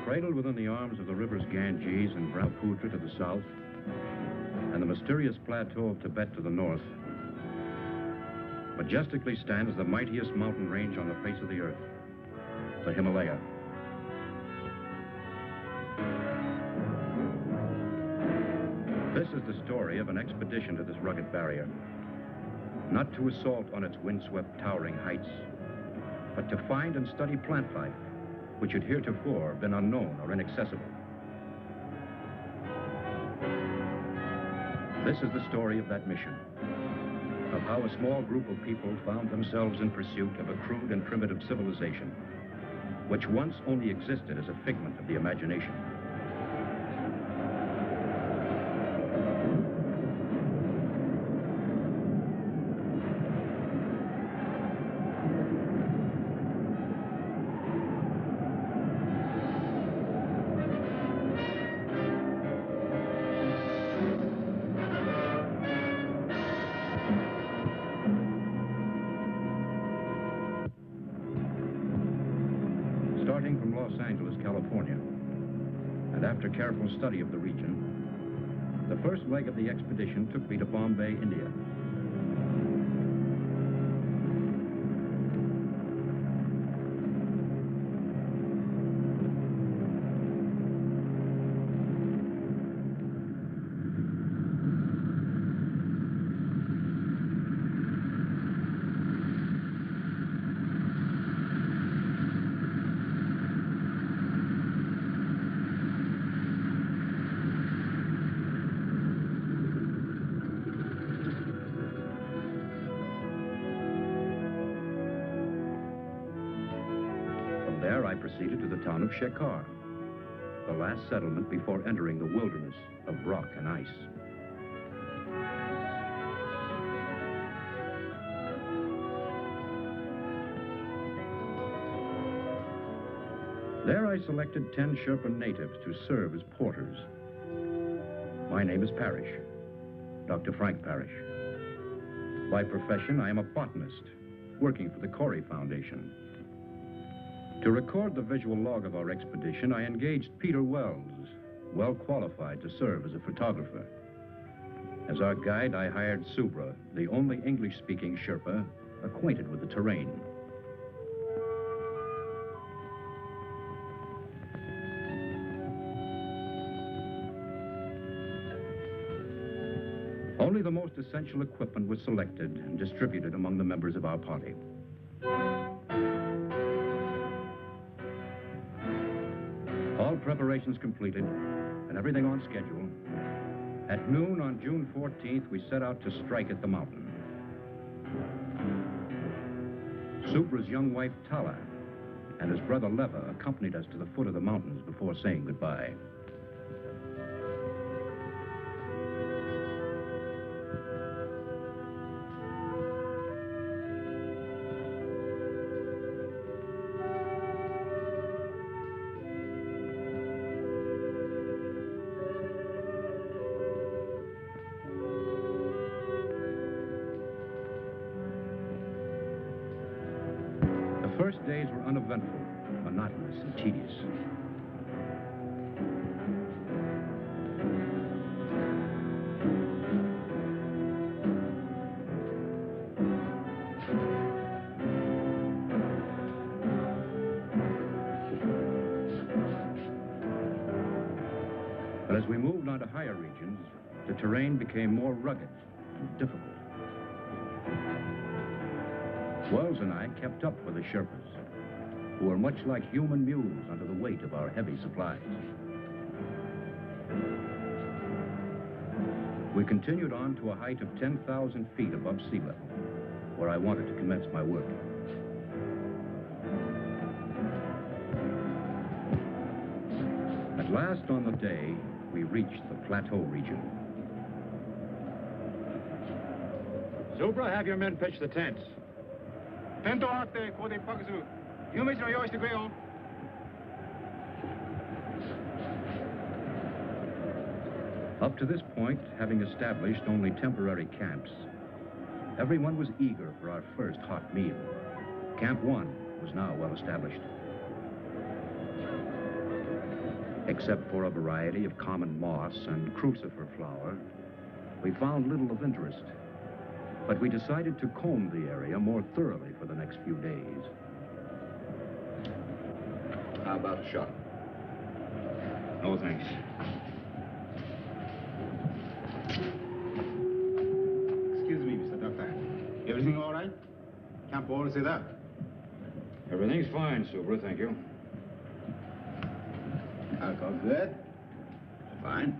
Cradled within the arms of the rivers Ganges and Brahmaputra to the south, and the mysterious plateau of Tibet to the north, majestically stands the mightiest mountain range on the face of the earth, the Himalaya. This is the story of an expedition to this rugged barrier, not to assault on its windswept, towering heights, but to find and study plant life, which had heretofore been unknown or inaccessible. This is the story of that mission, of how a small group of people found themselves in pursuit of a crude and primitive civilization, which once only existed as a figment of the imagination. Starting from Los Angeles, California, and after careful study of the region, the first leg of the expedition took me to Bombay, India. There I proceeded to the town of Shekhar, the last settlement before entering the wilderness of rock and ice. There I selected 10 Sherpa natives to serve as porters. My name is Parrish, Dr. Frank Parrish. By profession, I am a botanist, working for the Corey Foundation. To record the visual log of our expedition, I engaged Peter Wells, well qualified to serve as a photographer. As our guide, I hired Subra, the only English-speaking Sherpa acquainted with the terrain. Only the most essential equipment was selected and distributed among the members of our party. All preparations completed and everything on schedule, at noon on June 14th, we set out to strike at the mountain. Subra's young wife, Tala, and his brother Leva accompanied us to the foot of the mountains before saying goodbye. The first days were uneventful, monotonous, and tedious. But as we moved on to higher regions, the terrain became more rugged and difficult. Wells and I kept up with the Sherpas, who were much like human mules under the weight of our heavy supplies. We continued on to a height of 10,000 feet above sea level, where I wanted to commence my work. At last on the day, we reached the plateau region. Subra, have your men pitch the tents. Up to this point, having established only temporary camps, Everyone was eager for our first hot meal. Camp 1 was now well established. Except for a variety of common moss and crucifer flower, we found little of interest. But we decided to comb the area more thoroughly for the next few days. How about a shot? No, thanks. Excuse me, Mr. Doctor. Everything all right? Camp all set up. Everything's fine, Subra, thank you. Alcohol good? Fine.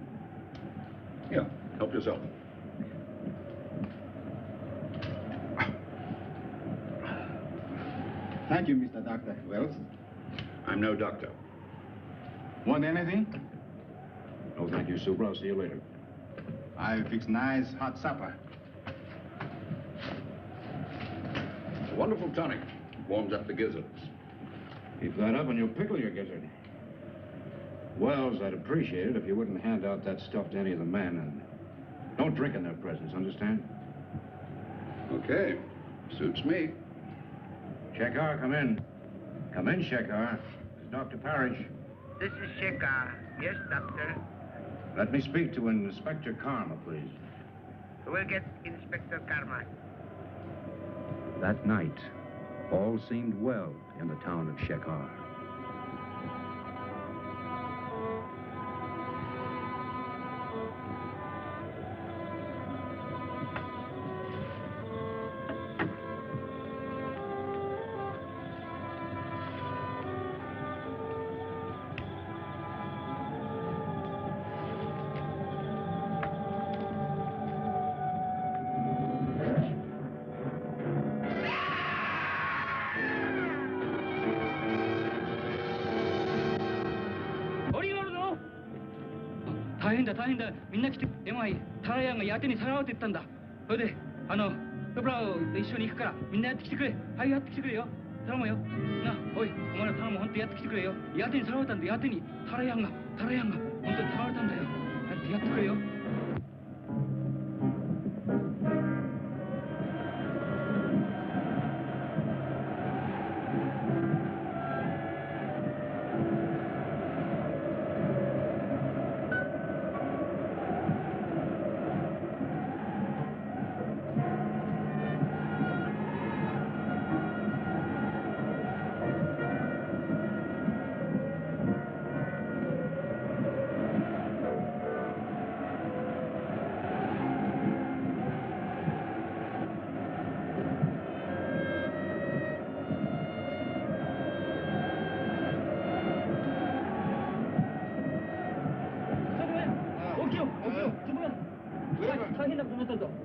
Here, help yourself. Thank you, Mr. Doctor. Wells, I'm no doctor. want anything? No, thank you, Subra. I'll see you later. I'll fix nice hot supper. It's a wonderful tonic. Warms up the gizzards. Keep that up and you'll pickle your gizzard. Wells, I'd appreciate it if you wouldn't hand out that stuff to any of the men, and don't drink in their presence, understand? Okay. Suits me. Shekhar, come in. Come in, Shekhar. This is Dr. Parrish. This is Shekhar. Yes, Doctor. Let me speak to Inspector Karma, please. We'll get Inspector Karma. That night, all seemed well in the town of Shekhar. 다행이다. 민낯 MI 타라양がやってにさらわって言ったんだ。それでプラを一緒に行くからみんなやってきてくれ。はいやってきてくれよ。頼むよ。なおいお前ら頼む本当やってきてくれよ。やってにさらわれたんだ。やってにタラヤンが本当にさらわれたんだよ。やってくれよ。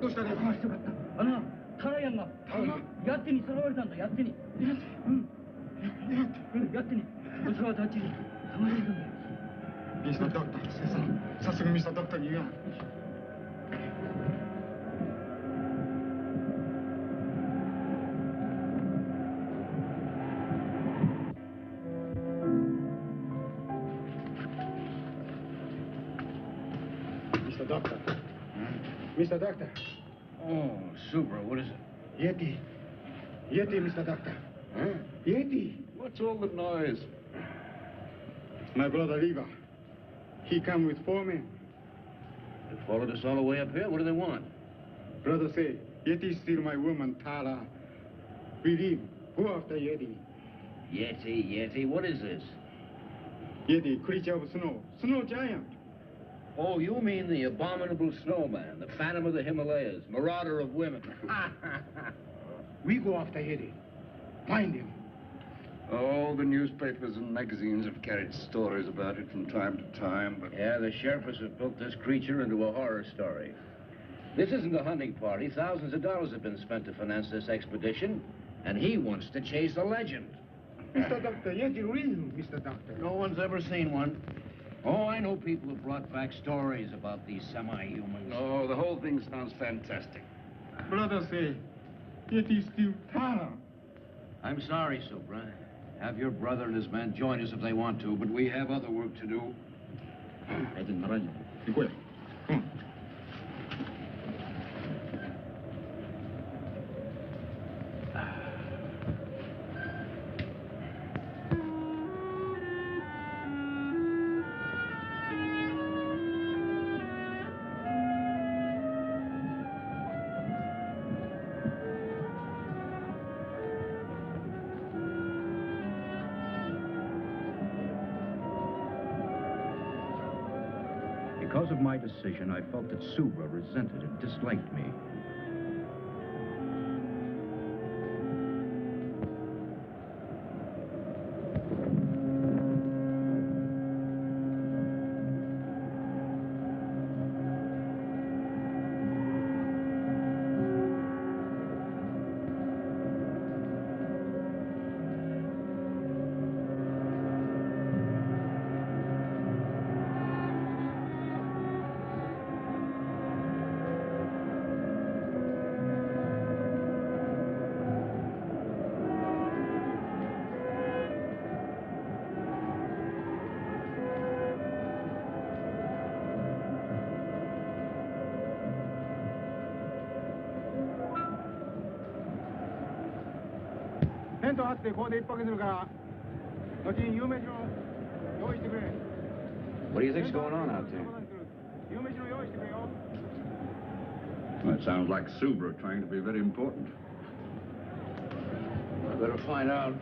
どうしたね。よかったタラヤンがやってにさらわれたんだ。やってにやってにこちらは立ちに探してるんだよ。ミスタードクター、先生、早速ミスタードクターに言うや。Mr. Doctor. Mr. Doctor. Oh, Subra, what is it? Yeti. Yeti, Mr. Doctor. Huh? Yeti. What's all the noise? My brother Riva. He come with 4 men. They followed us all the way up here. What do they want? Brother say, Yeti steal my woman, Tara. We leave. Go after Yeti. Yeti, what is this? Yeti, creature of snow. Snow giant. Oh, you mean the abominable snowman, the phantom of the Himalayas, marauder of women. We go after Yeti. Find him. Oh, the newspapers and magazines have carried stories about it from time to time, but... Yeah, the sheriffs have built this creature into a horror story. This isn't a hunting party. Thousands of dollars have been spent to finance this expedition, and he wants to chase a legend. Mr. Doctor, Yeti real, Mr. Doctor. No one's ever seen one. Oh, I know people have brought back stories about these semi-humans. Oh, the whole thing sounds fantastic. Brother say, Yeti steal Tara. I'm sorry, Subra. Have your brother and his men join us if they want to, but we have other work to do. Because of my decision, I felt that Subra resented and disliked me. What do you think's going on out there? Well, it sounds like Subra trying to be very important. I better find out.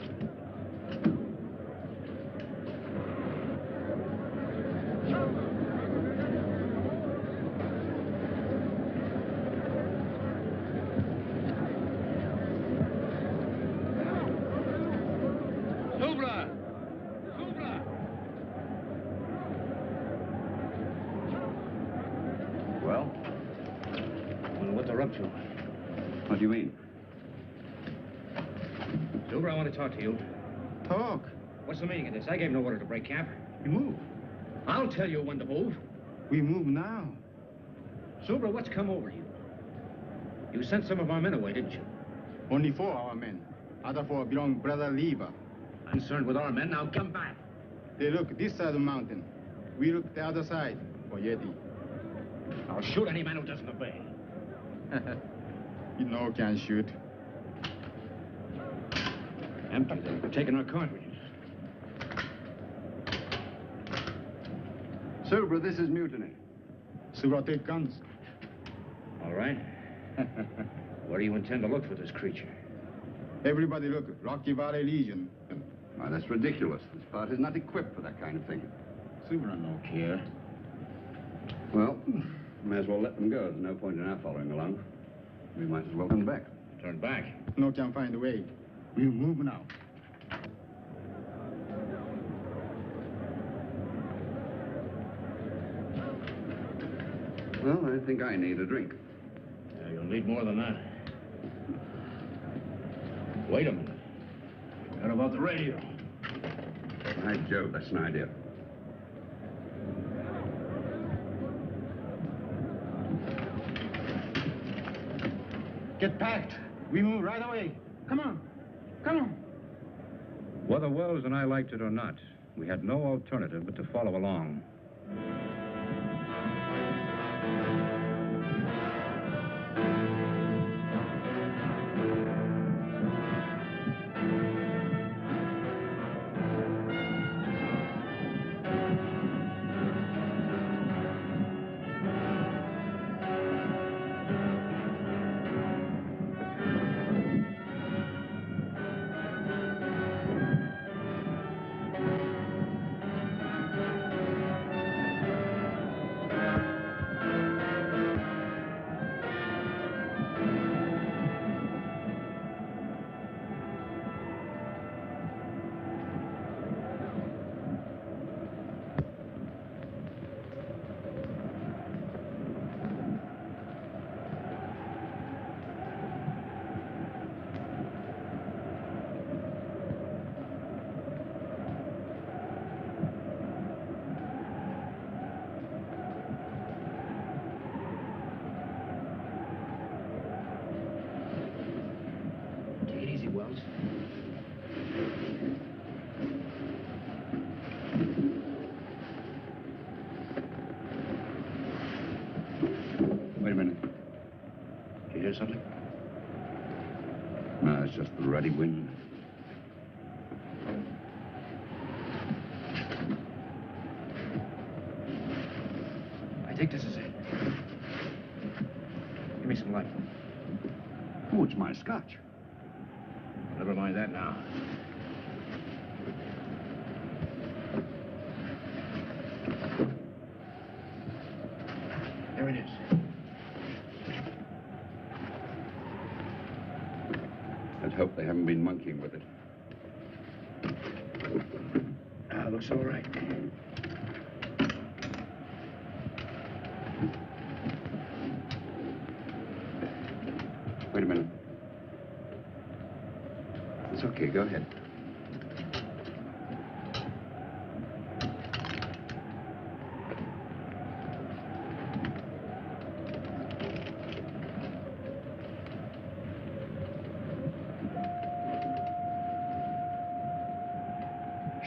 Subra! Subra! Well, Wonder what they're up to. what do you mean? Subra, I want to talk to you. Talk. What's the meaning of this? I gave no order to break camp. We move. I'll tell you when to move. We move now. Subra, what's come over you? You sent some of our men away, didn't you? Only 4 our men. Other 4 belong Brother Lever. Concerned with our men, now come back. They look this side of the mountain. We look the other side for Yeti. I'll shoot any man who doesn't obey. You know can shoot. Empty. They're taking our cartridges. Subra, this is mutiny. Subra take guns. All right. Where do you intend to look for this creature? Everybody look. Rocky Valley Legion. Why, that's ridiculous. This part is not equipped for that kind of thing. Subra no care. Well, may as well let them go. There's no point in our following along. We might as well turn back. Turn back. No can find a way. We move now. Well, I think I need a drink. Yeah, you'll need more than that. Wait a minute. What about the radio? By Jove, that's an idea. Get packed. We move right away. Come on. Come on. Whether Wells and I liked it or not, we had no alternative but to follow along. Wells. Wait a minute. Did you hear something? No, it's just the ready wind. I think this is it. Give me some light. Oh, it's my scotch. Never mind that now. it is. Let's hope they haven't been monkeying with it. Looks all right. Wait a minute. It's okay, go ahead.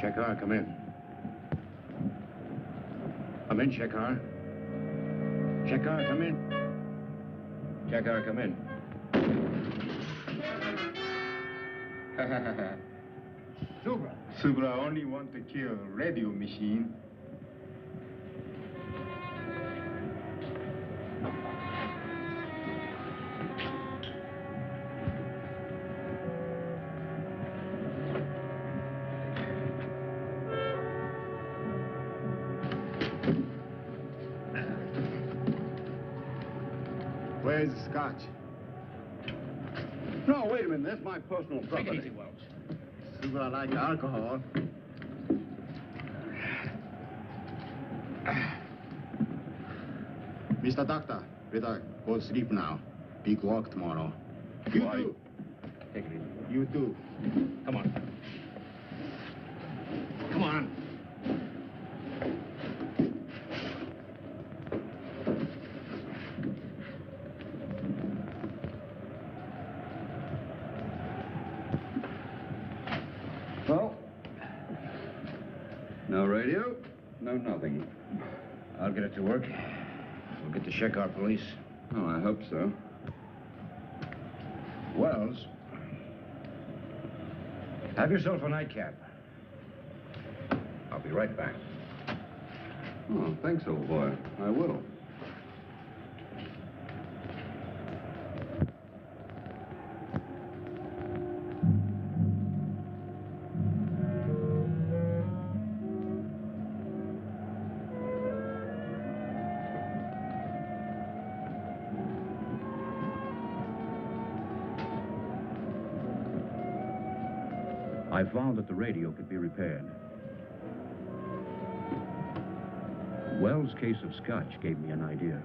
Shekhar, come in. Come in, Shekhar. Shekhar, come in. Shekhar, come in. Subra only want to kill radio machine. Where's the scotch? No, wait a minute. That's my personal Take property. it easy, Wells. Subra like alcohol. Mr. Doctor, better go to sleep now. Big work tomorrow. You Why? too. Take it easy. You too. Come on. Come on. Well, no radio, no nothing. I'll get it to work. We'll get the Shekhar police. Oh, I hope so. Wells, have yourself a nightcap. I'll be right back. Oh, thanks, old boy. I will. I found that the radio could be repaired. Wells' case of scotch gave me an idea.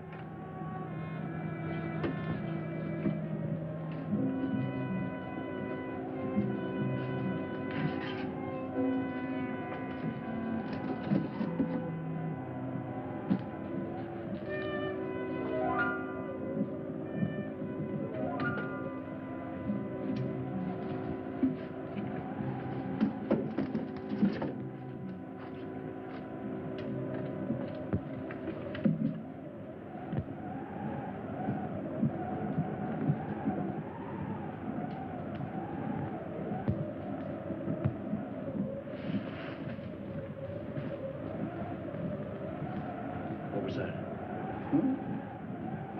What was that?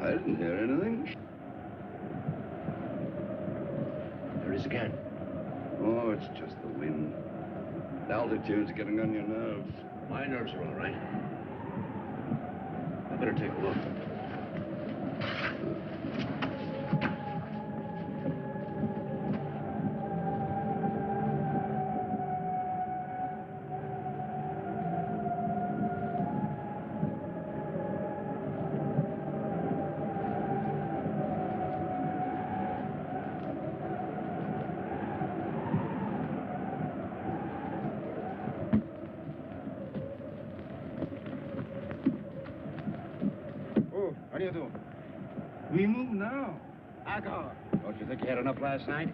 I didn't hear anything. There it is again. Oh, it's just the wind. The altitude's getting on your nerves. My nerves are all right. I better take a look. Oh, arigato. We move now. Alcohol. Don't you think you had enough last night?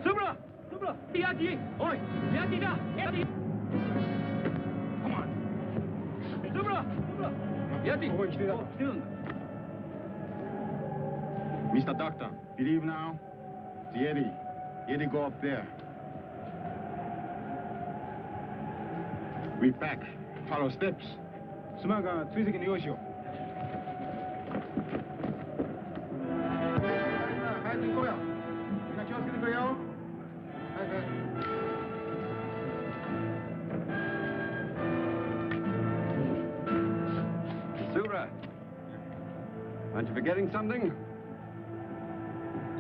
Subra! Subra! Yati! Oi! Yati da! Yati! Come on. Subra! Subra! Yati! Oh, it's there. Still. Mr. Doctor, believe now? The Yeti. Yeti go up there. We back. Follow steps. 스마가追跡に用しよう. 하여튼 이거야. 그냥 지웠을 거예요. 하여튼. you forgetting something?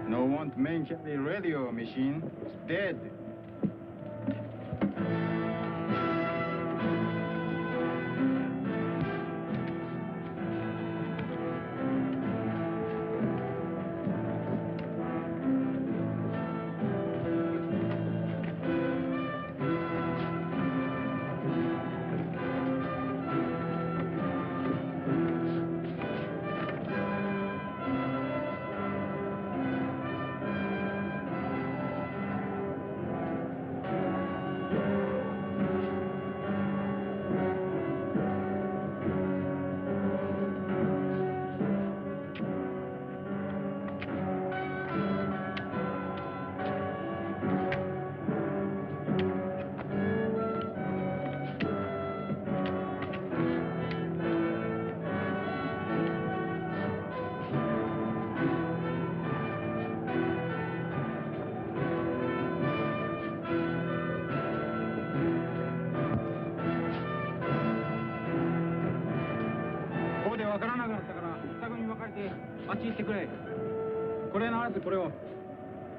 No one mention the radio machine. It's dead.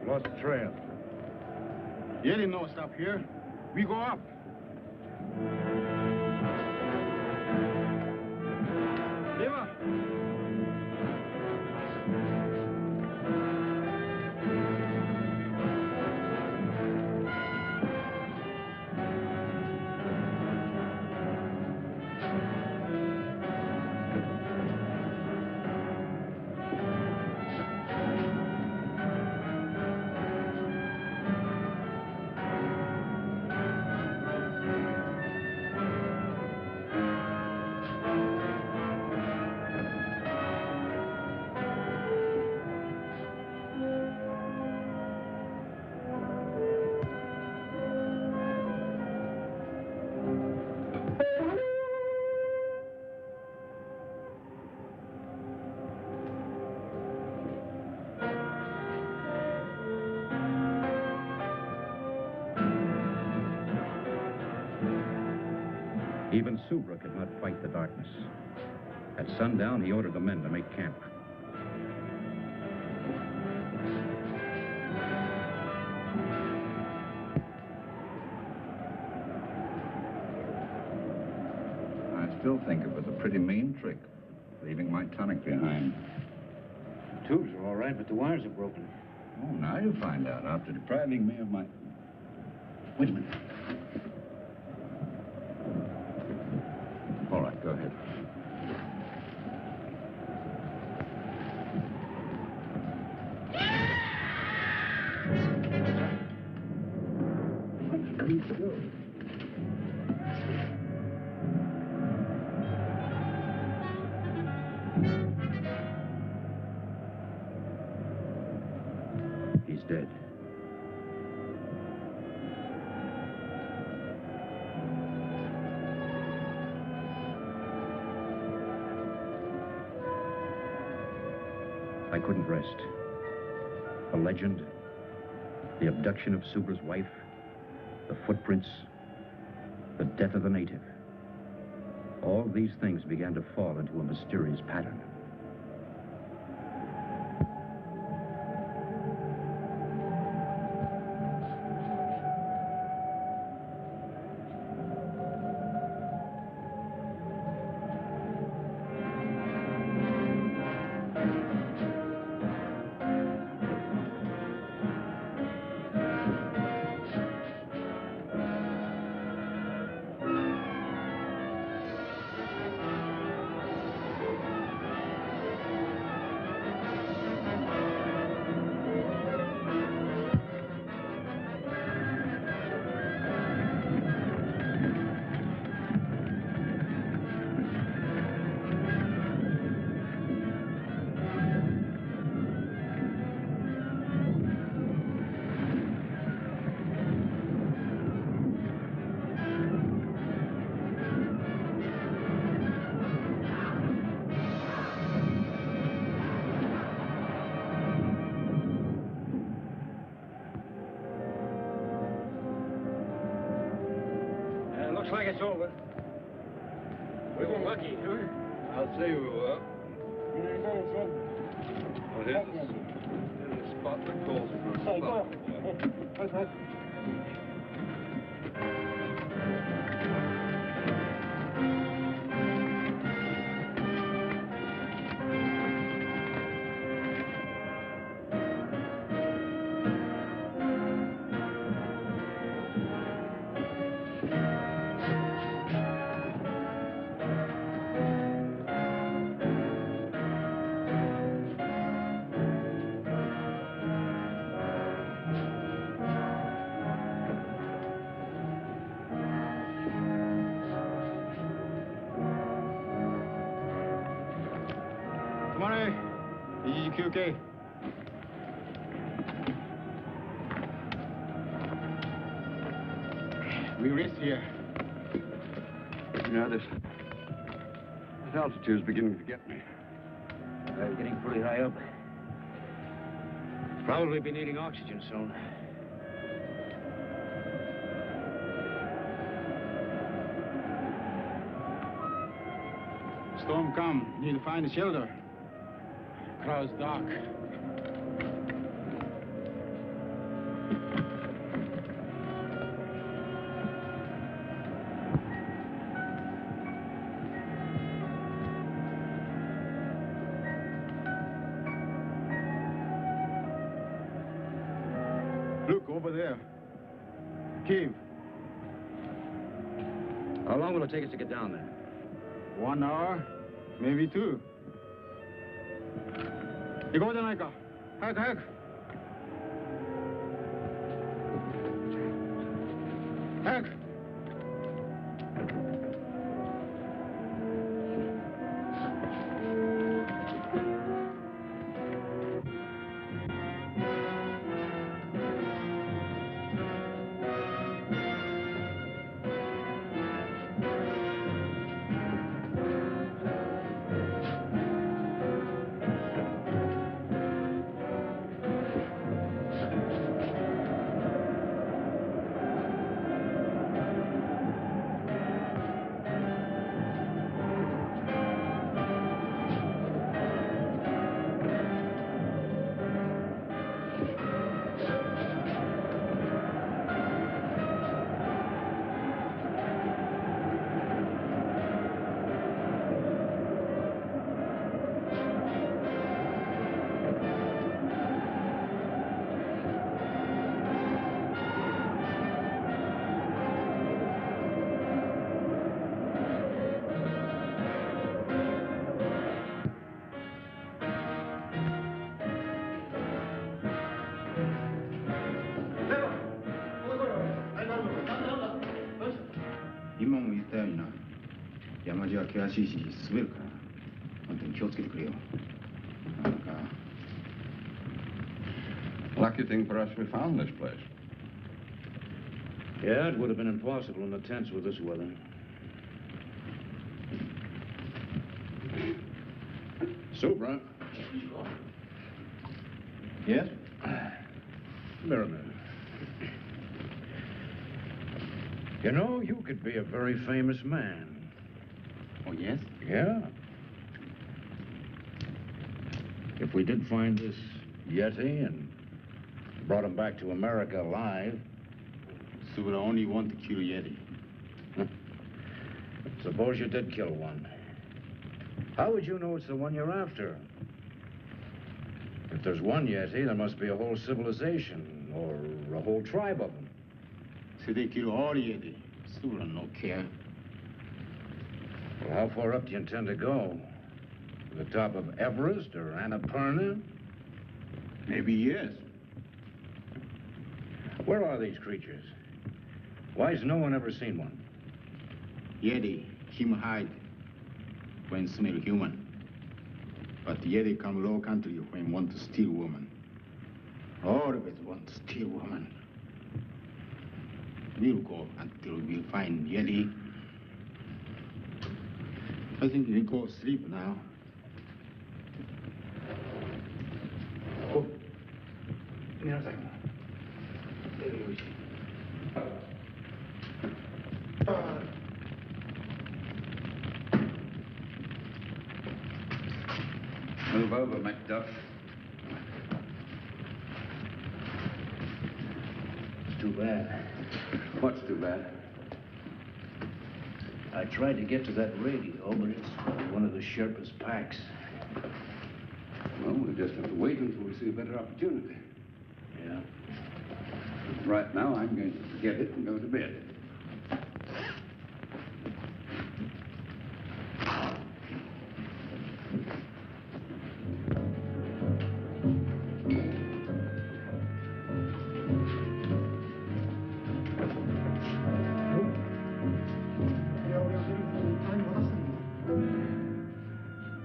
Lost the trail. You didn't know stop here. We go up. Eva. Even Subra could not fight the darkness. At sundown, he ordered the men to make camp. I still think it was a pretty mean trick, leaving my tonic behind. Tubes are all right, but the wires are broken. Oh, now you find out, after depriving me of my... Wait a minute. All right, go ahead. He's dead. I couldn't rest. The legend, the abduction of Subra's wife, the footprints, the death of the native. All these things began to fall into a mysterious pattern. Looks like it's over. We were lucky, huh? I'll say we were. You ain't going, son. Well, here's a spot that calls for a spot. Okay. We rest here. You know, this altitude's beginning to get me. We're getting pretty high up. Probably be needing oxygen soon. Storm come. Need to find a shelter. Crowd's dark. Look, over there. Cave. How long will it take us to get down there? 1 hour, maybe 2. 行こうじゃないか。早く早く。早く。今も言ったようにな、山路は険しいし滑るから、本当に気をつけてくれよ。なんか。Lucky thing for us we found this place. Yeah, it would have been impossible in the tents with this weather. Soup, right? Yes? Merriman. You know, you could be a very famous man. Oh, yes? Yeah. If we did find this Yeti and brought him back to America alive. So we only want to kill Yeti. Suppose you did kill one. How would you know it's the one you're after? If there's one Yeti, there must be a whole civilization or a whole tribe of them. So they kill all Yeti. So we don't care. Well, how far up do you intend to go? To the top of Everest or Annapurna? Maybe yes. Where are these creatures? Why has no one ever seen one? Yeti, him hide when smell human. But Yeti come low country when want to steal woman. Always want to steal woman. We'll go until we find Yeti. I think we go sleep now. Oh. Move over, Macduff. too bad. What's too bad? I tried to get to that radio, but it's one of the Sherpa's packs. Well, we'll just have to wait until we see a better opportunity. Yeah. Right now, I'm going to forget it and go to bed.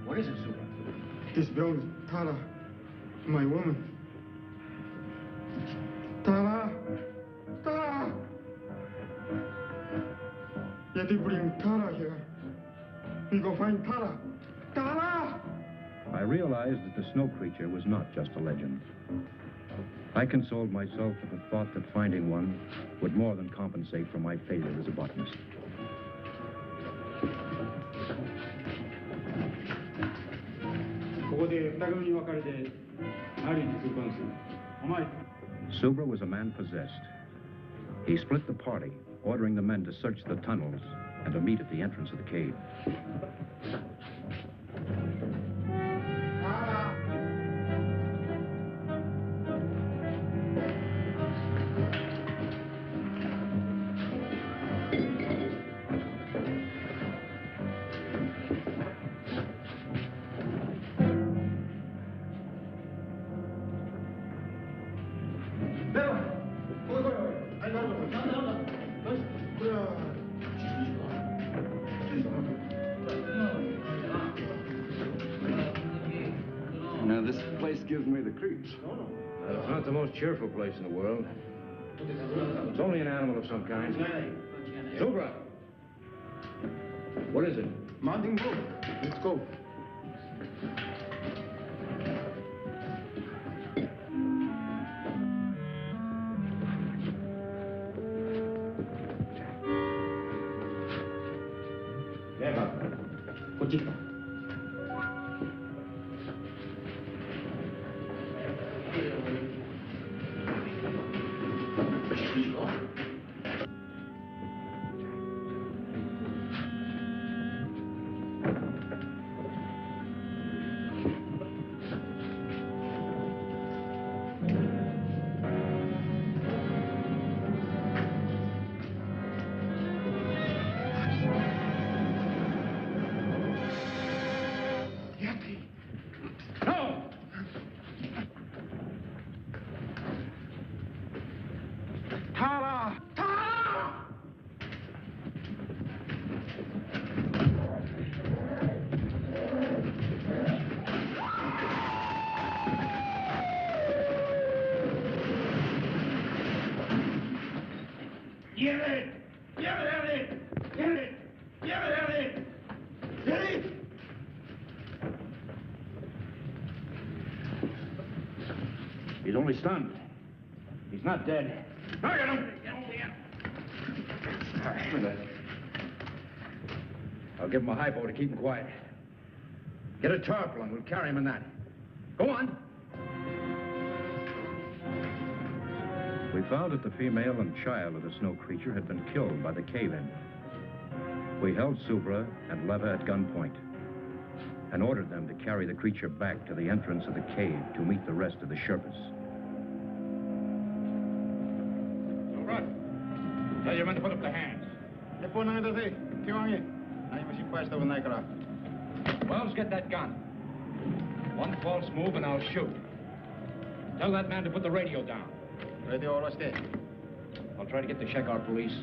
What is it, Super? This girl is Tara, my woman. Tara! Tara! Yeti bring Tara here. We go find Tara. Tara! I realized that the snow creature was not just a legend. I consoled myself with the thought that finding one would more than compensate for my failure as a botanist. Subra was a man possessed. He split the party, ordering the men to search the tunnels and to meet at the entrance of the cave. Now, this place gives me the creeps. It's not the most cheerful place in the world. It's only an animal of some kind. Subra! What is it? Mountain Grove. Let's go. He's only stunned. He's not dead. No, get him! I'll give him a hypo to keep him quiet. Get a tarpaulin. We'll carry him in that. Go on. We found that the female and child of the snow creature had been killed by the cave-in. We held Subra and Leva at gunpoint and ordered them to carry the creature back to the entrance of the cave to meet the rest of the Sherpas. Tell your men to put up their hands. Wells, get that gun. One false move and I'll shoot. Tell that man to put the radio down. I'll try to get the Shekar police.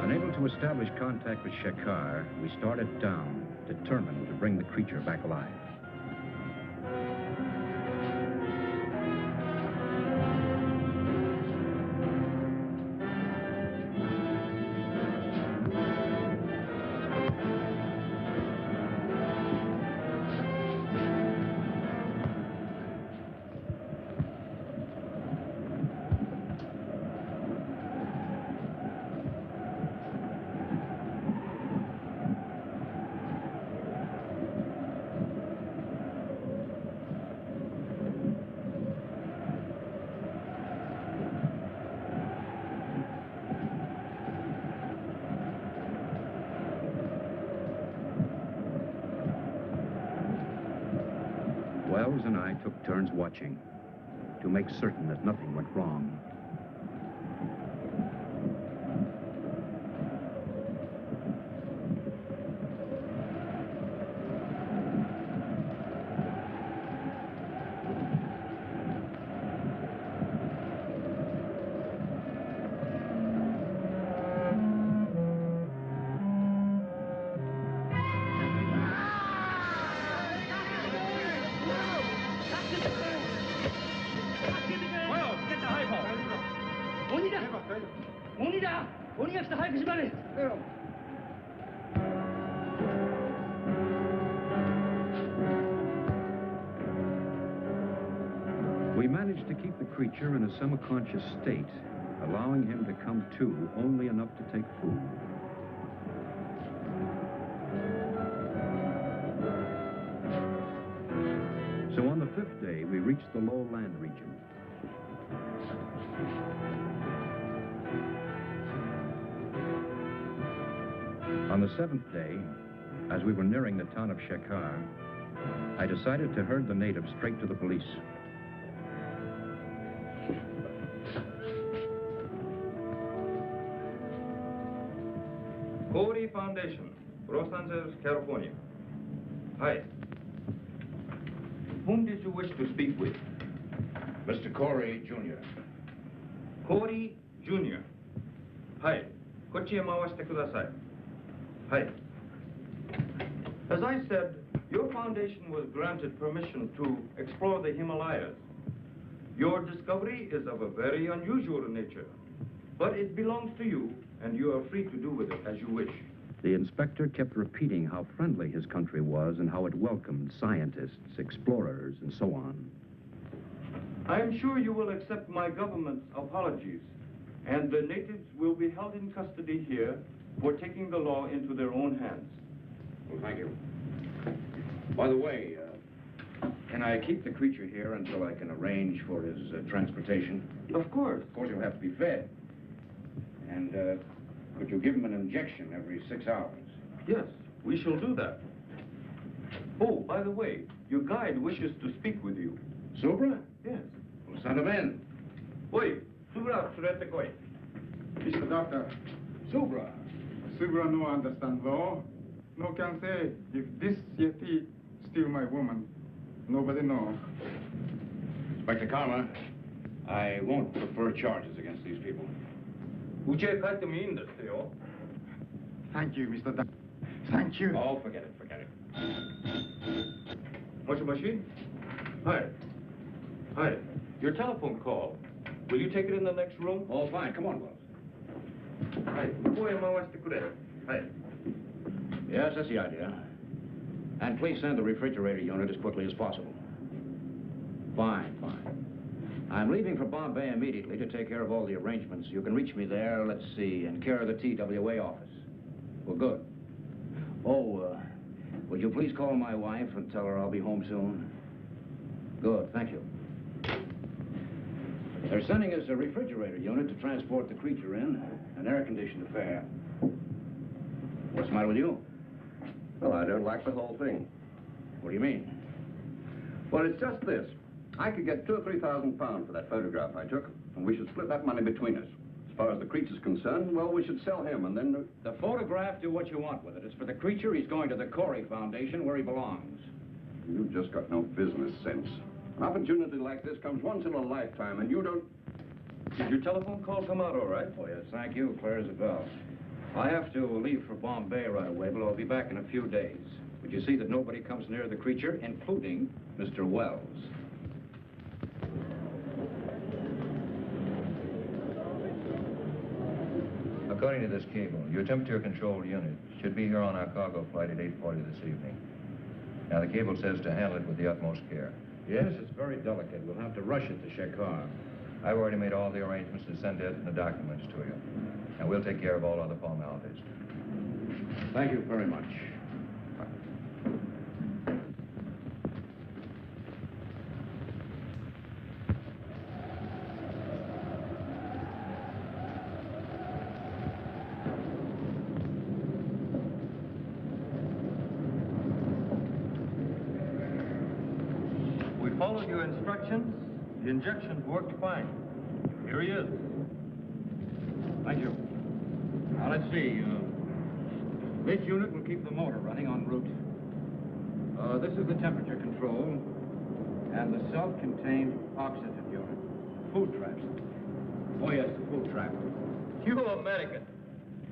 Unable to establish contact with Shekar, we started down, determined to bring the creature back alive. Wells and I took turns watching to make certain that nothing went wrong. We managed to keep the creature in a semi-conscious state, allowing him to come to only enough to take food. So on the 5th day, we reached the low land region. On the 7th day, as we were nearing the town of Shekhar, I decided to herd the natives straight to the police. Corey Foundation, Los Angeles, California. Hi. Whom did you wish to speak with? Mr. Corey, Jr. Corey, Jr. はい。こっちへ回してください。はい。As I said, your foundation was granted permission to explore the Himalayas. Your discovery is of a very unusual nature, but it belongs to you, and you are free to do with it as you wish. The inspector kept repeating how friendly his country was and how it welcomed scientists, explorers, and so on. I am sure you will accept my government's apologies, and the natives will be held in custody here for taking the law into their own hands. Well, thank you. By the way, can I keep the creature here until I can arrange for his transportation? Of course. Of course, he'll have to be fed. And could you give him an injection every 6 hours? Yes, we shall do that. Oh, by the way, your guide wishes to speak with you. Subra? Yes. Well, send him in. Oi, Subra, surete koi. Mr. Doctor, Subra. Subra no understand law. No can say if this Yeti steal my woman. Nobody know. Inspector Karma, I won't prefer charges against these people. 우체에 갈 때면いいんですよ. Thank you, Mr. Doctor. Thank you. Oh, forget it, forget it. Moshi? Hi. Hi. Your telephone call. Will you take it in the next room? Oh, fine. Come on, Wells. Hi. 向こうへ回してくれ. Hi. Yes, that's the idea. And please send the refrigerator unit as quickly as possible. Fine, fine. I'm leaving for Bombay immediately to take care of all the arrangements. You can reach me there, let's see, in care of the TWA office. Well, good. Oh, would you please call my wife and tell her I'll be home soon? Good, thank you. They're sending us a refrigerator unit to transport the creature in, an air-conditioned affair. What's the matter with you? Well, I don't like the whole thing. What do you mean? Well, it's just this. I could get £2,000 or £3,000 for that photograph I took, and we should split that money between us. As far as the creature's concerned, well, we should sell him, and then... The photograph, do what you want with it. It's for the creature. He's going to the Corey Foundation, where he belongs. You've just got no business sense. An opportunity like this comes once in a lifetime, and you don't... Did your telephone call come out all right? Oh, yes, thank you. Clear as a bell. I have to leave for Bombay right away, but I'll be back in a few days. Would you see that nobody comes near the creature, including Mr. Wells? According to this cable, your temperature-controlled unit should be here on our cargo flight at 8:40 this evening. Now, the cable says to handle it with the utmost care. Yes, it's very delicate. We'll have to rush it to Shekhar. I've already made all the arrangements to send it and the documents to you. And we'll take care of all other formalities. Thank you very much. followed your instructions. The injections worked fine. Here he is. Thank you. Now, let's see. This unit will keep the motor running en route. This is the temperature control and the self-contained oxygen unit. Food trap. Oh, yes, the food trap. You American,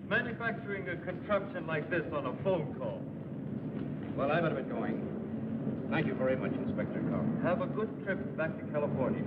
manufacturing a contraption like this on a phone call. Well, I better be going. Thank you very much, Inspector Carr. Have a good trip back to California.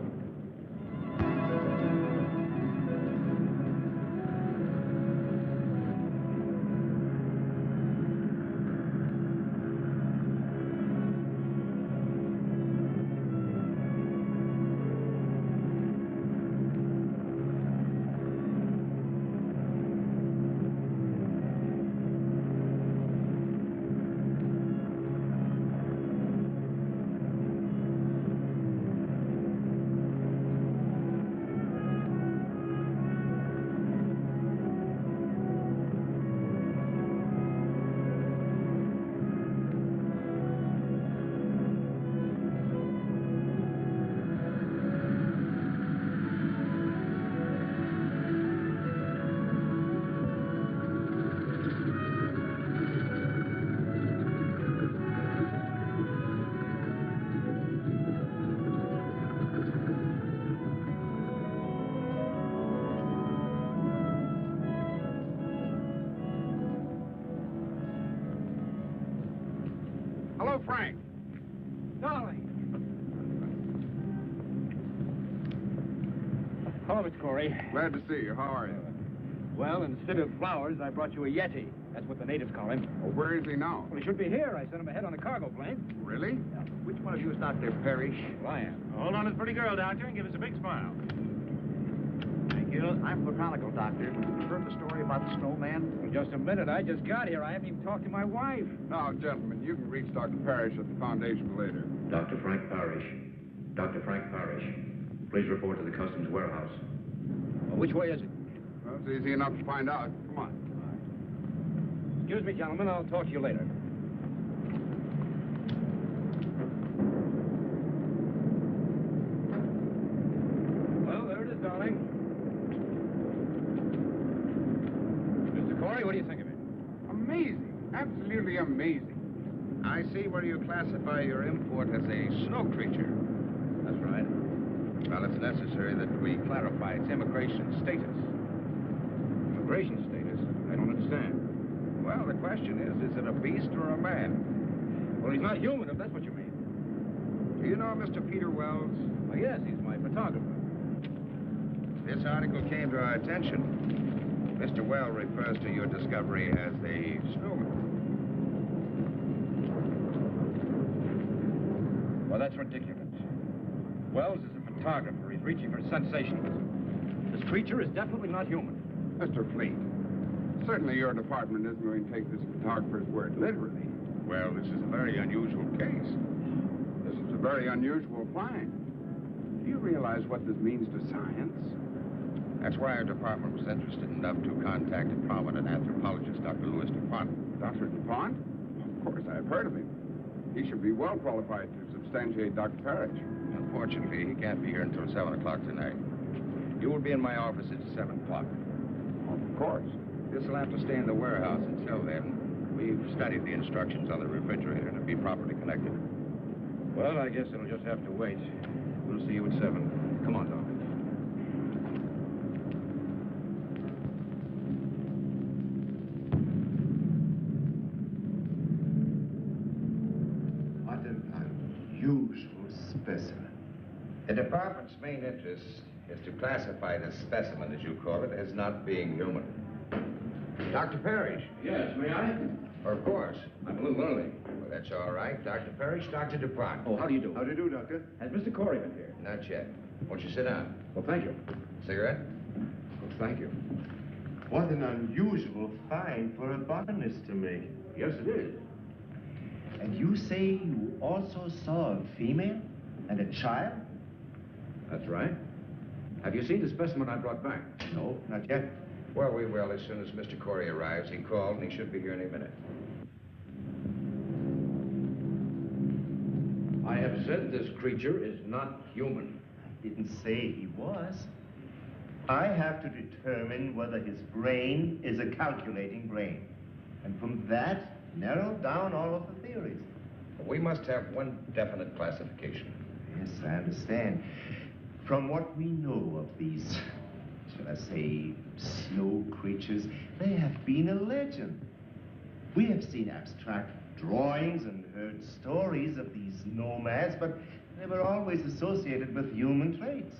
Hello, Frank. Darling. Hello, Mr. Corey. Glad to see you. How are you? Well, instead of flowers, I brought you a Yeti. That's what the natives call him. Well, where is he now? Well, he should be here. I sent him ahead on a cargo plane. Really? Which one of you is Dr. Parrish? Well, I am. Hold on to the pretty girl, Doctor, and give us a big smile. Thank you. I'm botanical doctor. You heard the story about the snowman? Well, just a minute. I just got here. I haven't even talked to my wife. Now, gentlemen, you can reach Dr. Parrish at the Foundation later. Dr. Frank Parrish. Dr. Frank Parrish. Please report to the Customs Warehouse. Well, which way is it? Well, it's easy enough to find out. Come on. Excuse me, gentlemen. I'll talk to you later. Well, there it is, darling. Mr. Corey, what do you think of it? Amazing. Absolutely amazing. I see where you classify your import as a snow creature. That's right. Well, it's necessary that we clarify its immigration status. Immigration status? I don't understand. Well, the question is it a beast or a man? Well, he's not human, if that's what you mean. Do you know Mr. Peter Wells? Well, yes, he's my photographer. This article came to our attention. Mr. Well refers to your discovery as a snowman. Well, that's ridiculous. Wells is a photographer. He's reaching for sensationalism. This creature is definitely not human. Mr. Fleet, certainly your department isn't going to take this photographer's word literally. Well, this is a very unusual case. This is a very unusual find. Do you realize what this means to science? That's why our department was interested enough to contact a prominent anthropologist, Dr. Louis DuPont. Dr. DuPont? Of course, I've heard of him. He should be well qualified to substantiate Dr. Parrish. Unfortunately, he can't be here until 7 o'clock tonight. You will be in my office at 7 o'clock. Of course. This will have to stay in the warehouse until then. We've studied the instructions on the refrigerator and it'll be properly connected. Well, I guess it'll just have to wait. We'll see you at 7. Come on, Doc. What an unusual specimen. The department's main interest is to classify this specimen, as you call it, as not being human. Dr. Parrish. Yes, may I? Of course. I'm a little early. Well, that's all right. Dr. Parrish, Dr. DuPont. Oh, how do you do? How do you do, Doctor? Has Mr. Corey been here? Not yet. Won't you sit down? Well, thank you. Cigarette? Oh, thank you. What an unusual find for a botanist to make. Yes, it is. And you say you also saw a female and a child? That's right. Have you seen the specimen I brought back? No, not yet. Well, we will as soon as Mr. Corey arrives. He called and he should be here any minute. I have said this creature is not human. I didn't say he was. I have to determine whether his brain is a calculating brain. And from that, narrow down all of the theories. We must have one definite classification. Yes, I understand. From what we know of these, shall I say, snow creatures, they have been a legend. We have seen abstract drawings and heard stories of these nomads, but they were always associated with human traits.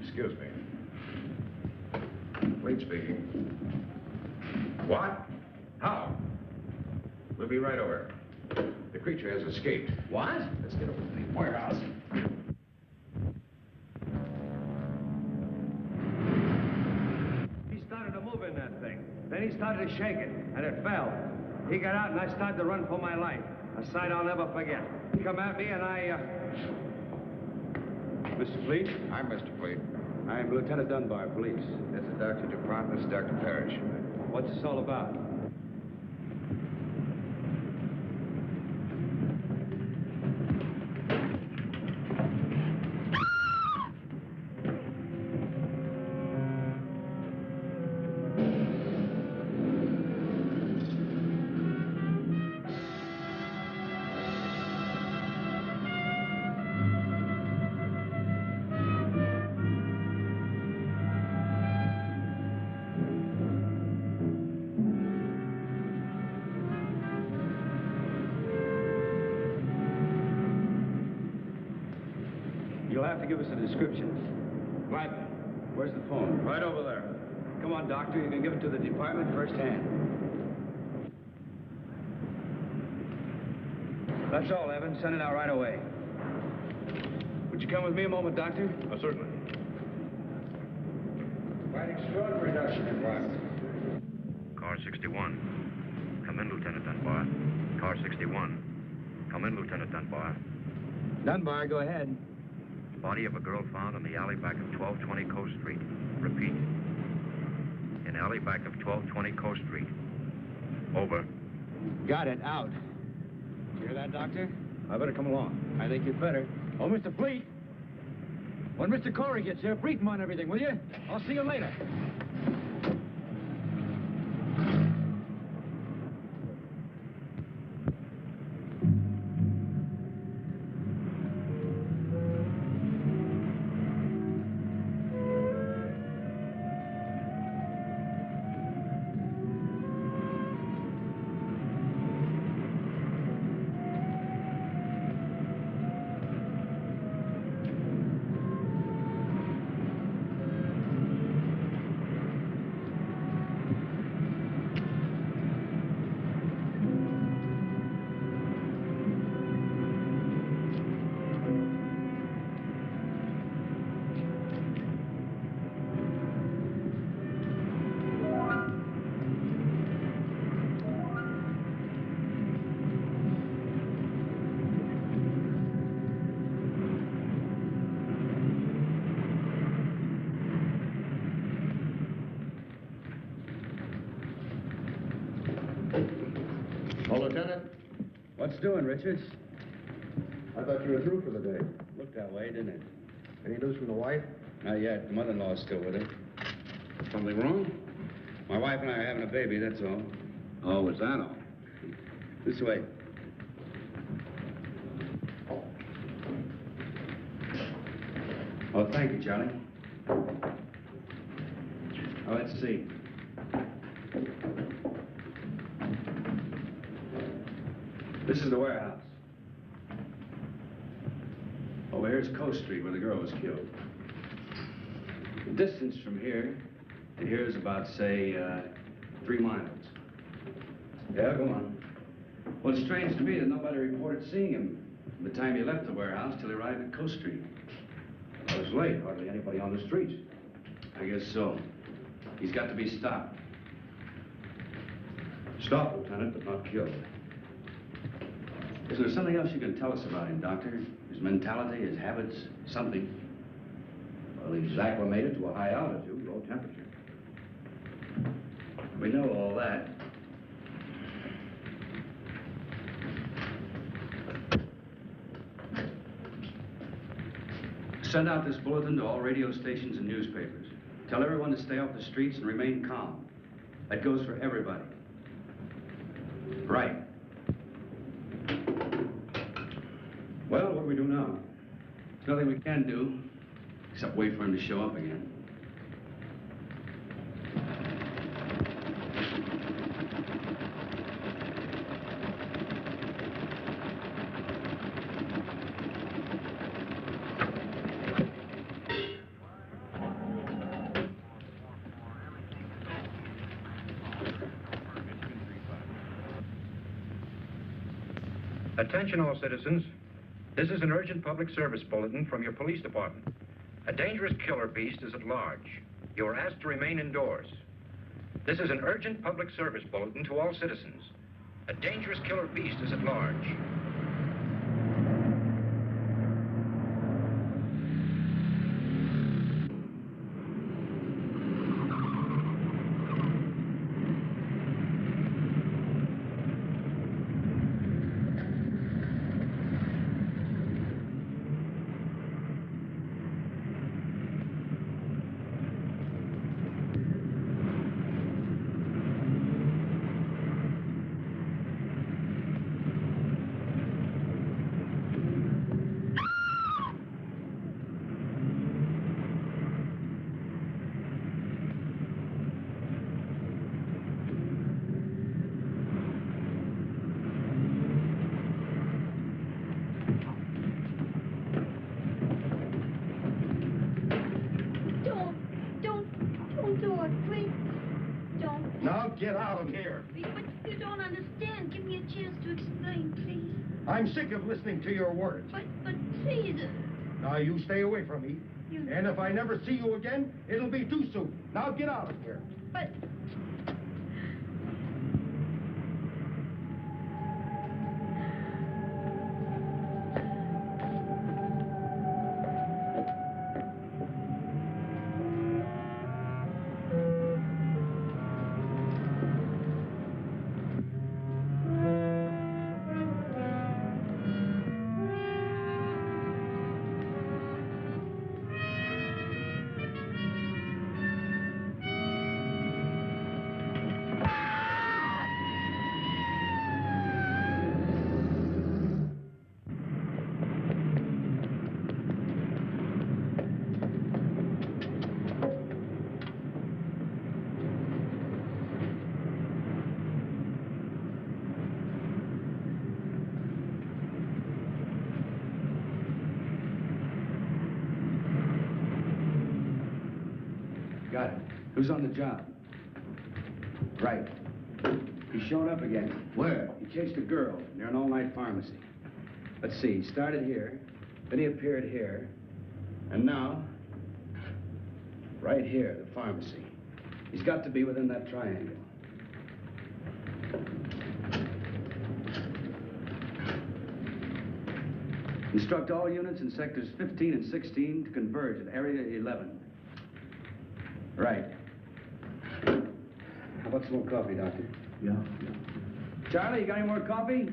Excuse me. Fleet speaking. What? How? We'll be right over. The creature has escaped. What? Let's get over to the warehouse. He started to move in that thing. Then he started to shake it, and it fell. He got out, and I started to run for my life. A sight I'll never forget. He come at me, and Mr. Fleet? I'm Mr. Fleet. I'm Lieutenant Dunbar, police. This is Dr. DuPont. This is Dr. Parrish. What's this all about? You'll have to give us a description. Mike, where's the phone? Right over there. Come on, Doctor. You can give it to the department firsthand. That's all, Evan. Send it out right away. Would you come with me a moment, Doctor? Oh, certainly. Quite extraordinary, Dr. DuPont. Car 61. Come in, Lieutenant Dunbar. Car 61. Come in, Lieutenant Dunbar. Dunbar, go ahead. Body of a girl found in the alley back of 1220 Coast Street. Repeat. In alley back of 1220 Coast Street. Over. Got it. Out. You hear that, Doctor? I better come along. I think you'd better. Oh, Mr. Fleet. When Mr. Corey gets here, brief him on everything, will you? I'll see you later. Oh, Lieutenant? What's doing, Richards? I thought you were through for the day. Looked that way, didn't it? Any news from the wife? Not yet. The mother-in-law's still with her. Something wrong? My wife and I are having a baby, that's all. Oh, is that all? This way. Oh, thank you, Charlie. Oh, let's see. This is the warehouse. Over here's Coast Street, where the girl was killed. The distance from here to here is about, say, 3 miles. Yeah, go on. Well, it's strange to me that nobody reported seeing him from the time he left the warehouse till he arrived at Coast Street. It was late. Hardly anybody on the streets. I guess so. He's got to be stopped. Stopped, Lieutenant, but not killed. Is there something else you can tell us about him, Doctor? His mentality, his habits, something? Well, he's acclimated to a high altitude, low temperature. We know all that. Send out this bulletin to all radio stations and newspapers. Tell everyone to stay off the streets and remain calm. That goes for everybody. Right. Well, what do we do now? There's nothing we can do, except wait for him to show up again. Attention all citizens. This is an urgent public service bulletin from your police department. A dangerous killer beast is at large. You are asked to remain indoors. This is an urgent public service bulletin to all citizens. A dangerous killer beast is at large. Get out of here. But you don't understand. Give me a chance to explain, please. I'm sick of listening to your words. But please. Now, you stay away from me. And if I never see you again, it'll be too soon. Now, get out of here. But... Got it. Who's on the job? Right. He showed up again. Where? He chased a girl near an all-night pharmacy. Let's see, he started here, then he appeared here, and now, right here, the pharmacy. He's got to be within that triangle. Instruct all units in sectors 15 and 16 to converge at area 11. Right. How about some more coffee, Doctor? Yeah. Charlie, you got any more coffee?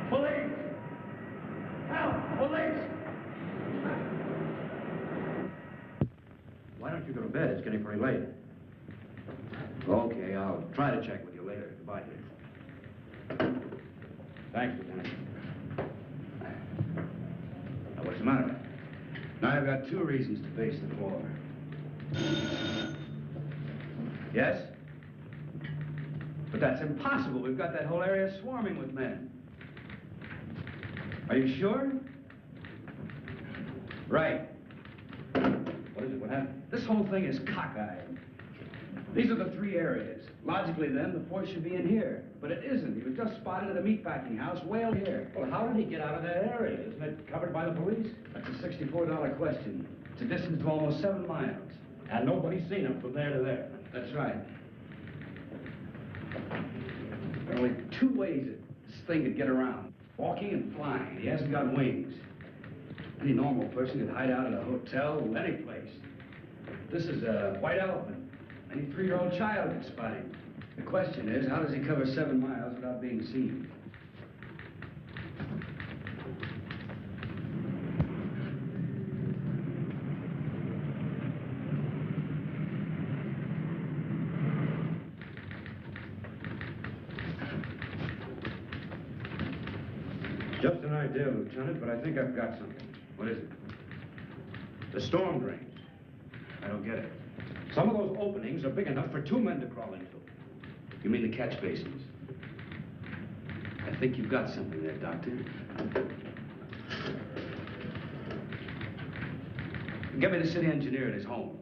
Police! Help! Police! Why don't you go to bed? It's getting pretty late. Okay, I'll try to check with you later. Goodbye. Thanks, Lieutenant. Now, what's the matter? Now, I've got 2 reasons to pace the floor. Yes? But that's impossible. We've got that whole area swarming with men. Are you sure? Right. What is it? What happened? This whole thing is cockeyed. These are the 3 areas. Logically, then, the force should be in here. But it isn't. He was just spotted at a meatpacking house way out here. Well, how did he get out of that area? Isn't it covered by the police? That's a $64 question. It's a distance of almost 7 miles. And nobody's seen him from there to there. That's right. There are only 2 ways that this thing could get around. Walking and flying. He hasn't got wings. Any normal person could hide out at a hotel or any place. This is a white elephant. Any 3-year-old child could spot him. The question is, how does he cover 7 miles without being seen? Just an idea, Lieutenant, but I think I've got something. What is it? The storm drains. I don't get it. Some of those openings are big enough for 2 men to crawl into. You mean the catch basins? I think you've got something there, Doctor. Get me the city engineer at his home.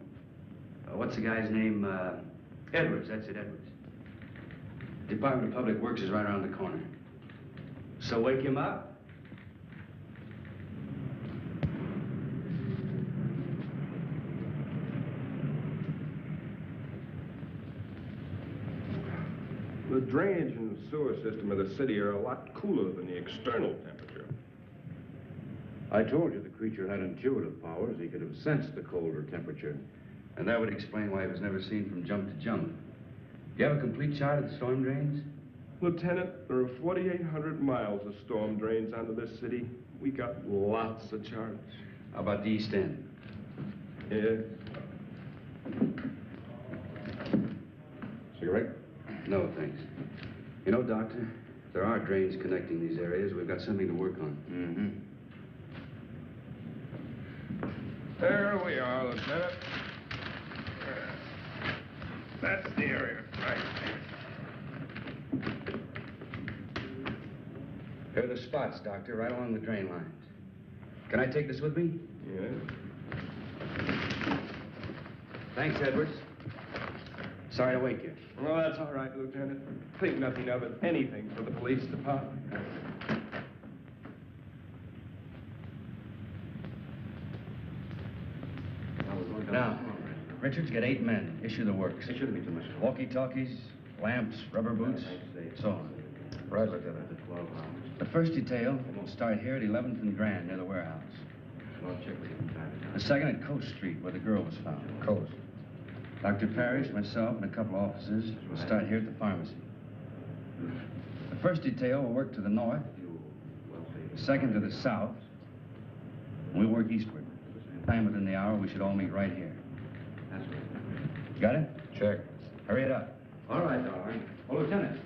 What's the guy's name? Edwards, that's it, Edwards. Department of Public Works is right around the corner. So wake him up. The drainage and sewer system of the city are a lot cooler than the external temperature. I told you the creature had intuitive powers. He could have sensed the colder temperature. And that would explain why he was never seen from jump to jump. Do you have a complete chart of the storm drains? Lieutenant, there are 4,800 miles of storm drains under this city. We got lots of charts. How about the East End? Yeah. Cigarette? No, thanks. You know, Doctor, if there are drains connecting these areas, we've got something to work on. There we are, Lieutenant. That's the area, right there. Here are the spots, Doctor, right along the drain lines. Can I take this with me? Yeah. Thanks, Edwards. Sorry to wake you. Well, that's all right, Lieutenant. Think nothing of it. Anything for the police department. Now, Richards, get 8 men. Issue the works. It shouldn't be too much. Walkie-talkies, lamps, rubber boots, so on. Right, Lieutenant. The first detail will start here at 11th and Grand, near the warehouse. I'll check with you from time to time. The second at Coast Street, where the girl was found. Coast. Dr. Parrish, myself, and a couple of officers will start here at the pharmacy. The first detail will work to the north, the second to the south, and we'll work eastward. Time within the hour, we should all meet right here. Got it? Check. Hurry it up. All right, darling. Well, Lieutenant,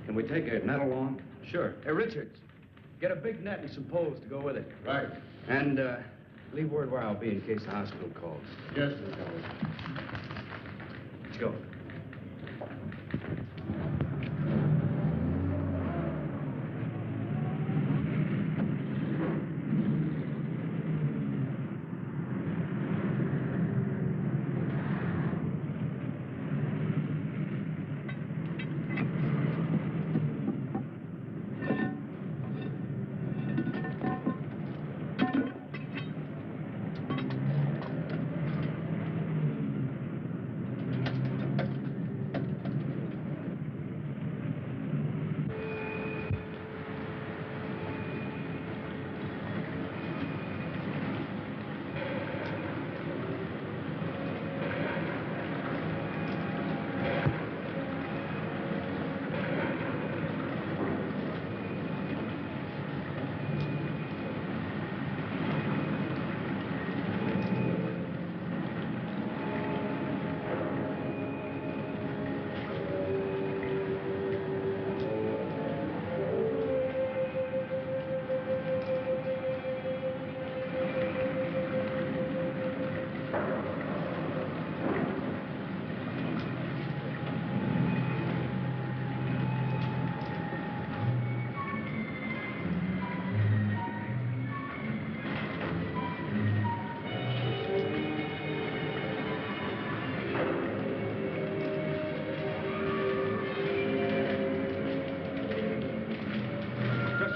can we take a net along? Sure. Hey, Richards, get a big net and some poles to go with it. Right. And, leave word where I'll be in case the hospital calls. Yes, Lieutenant. Let's go.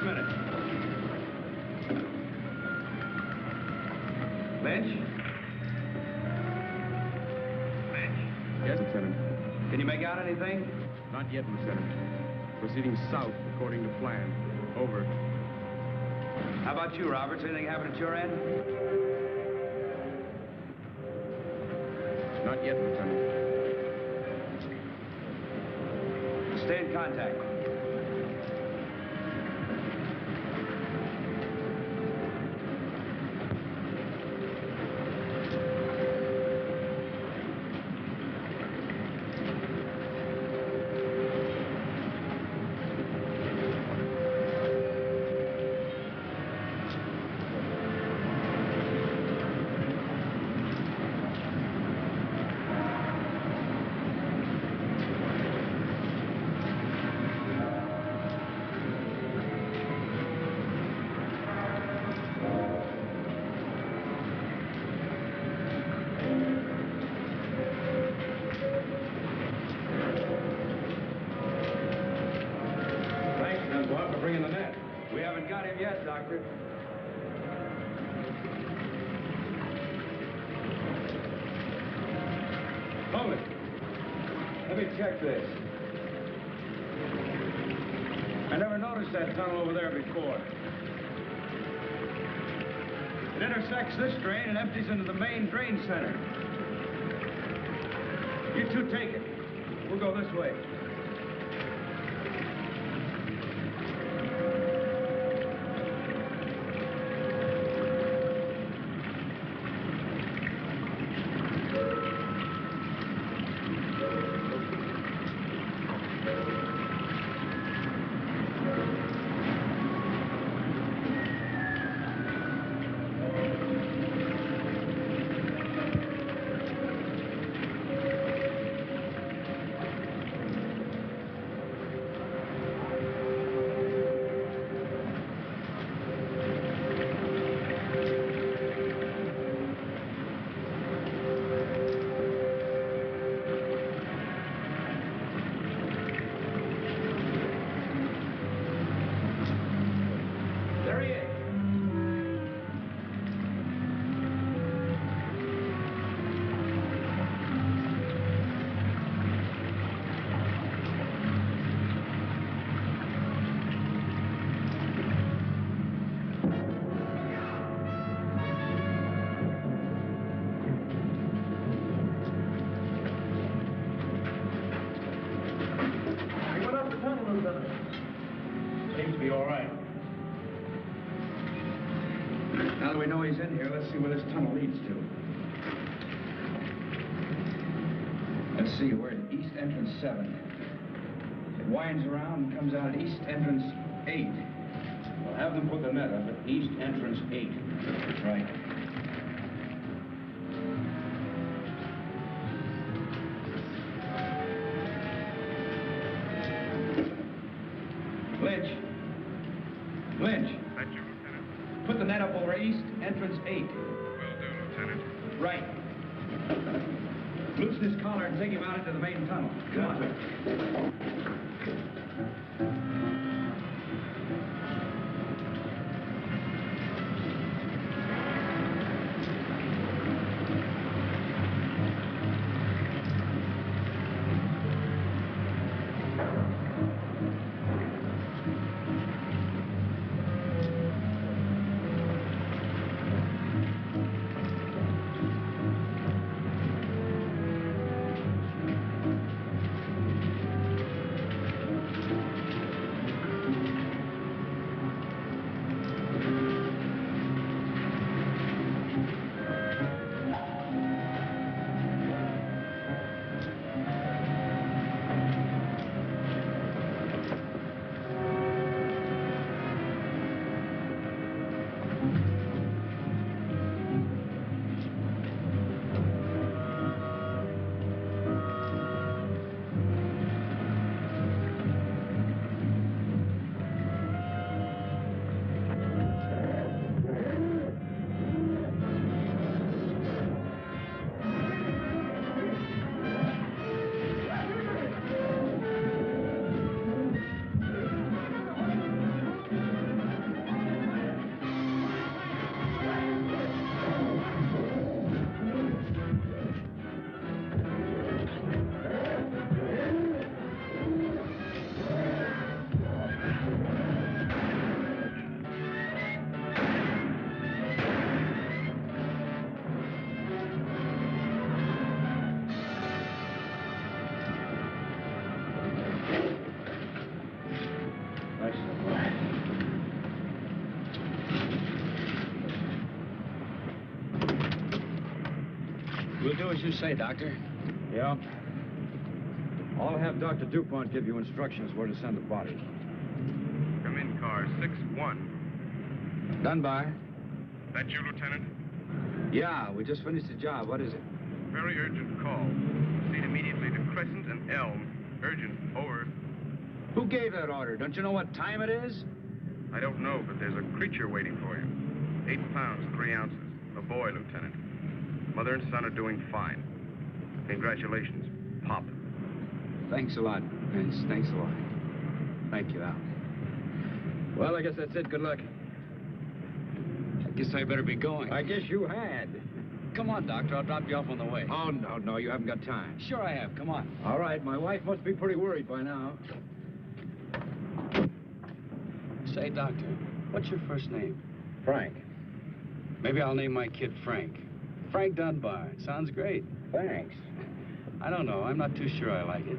minute. Lynch? Yes, Lieutenant. Can you make out anything? Not yet, Lieutenant. Proceeding south according to plan. Over. How about you, Roberts? Anything happen at your end? Not yet, Lieutenant. Stay in contact. Bringing the net. We haven't got him yet, Doctor. Hold it. Let me check this. I never noticed that tunnel over there before. It intersects this drain and empties into the main drain center. You two take it. We'll go this way. Seems to be all right. Now that we know he's in here, let's see where this tunnel leads to. Let's see, we're at East Entrance 7. It winds around and comes out at East Entrance 8. We'll have them put the net up at East Entrance 8. Right. Lynch. Lynch. Thank you, Lieutenant. Put the net up over East Entrance 8. Will do, Lieutenant. Right. Loosen his collar and take him out into the main tunnel. Come on. We'll do as you say, Doctor. Yeah. I'll have Dr. DuPont give you instructions where to send the body. Come in, car 6-1. Dunbar? That you, Lieutenant? Yeah, we just finished the job. What is it? Very urgent call. Proceed immediately to Crescent and Elm. Urgent. Over. Who gave that order? Don't you know what time it is? I don't know, but there's a creature waiting for you. 8 pounds, 3 ounces. A boy, Lieutenant. Mother and son are doing fine. Congratulations, Pop. Thanks a lot, Vince. Thanks a lot. Thank you, Al. Well, I guess that's it. Good luck. I guess I better be going. I guess you had. Come on, Doctor. I'll drop you off on the way. Oh, no, you haven't got time. Sure I have. Come on. All right, my wife must be pretty worried by now. Say, Doctor, what's your first name? Frank. Maybe I'll name my kid Frank. Frank Dunbar. Sounds great. Thanks. I don't know. I'm not too sure I like it.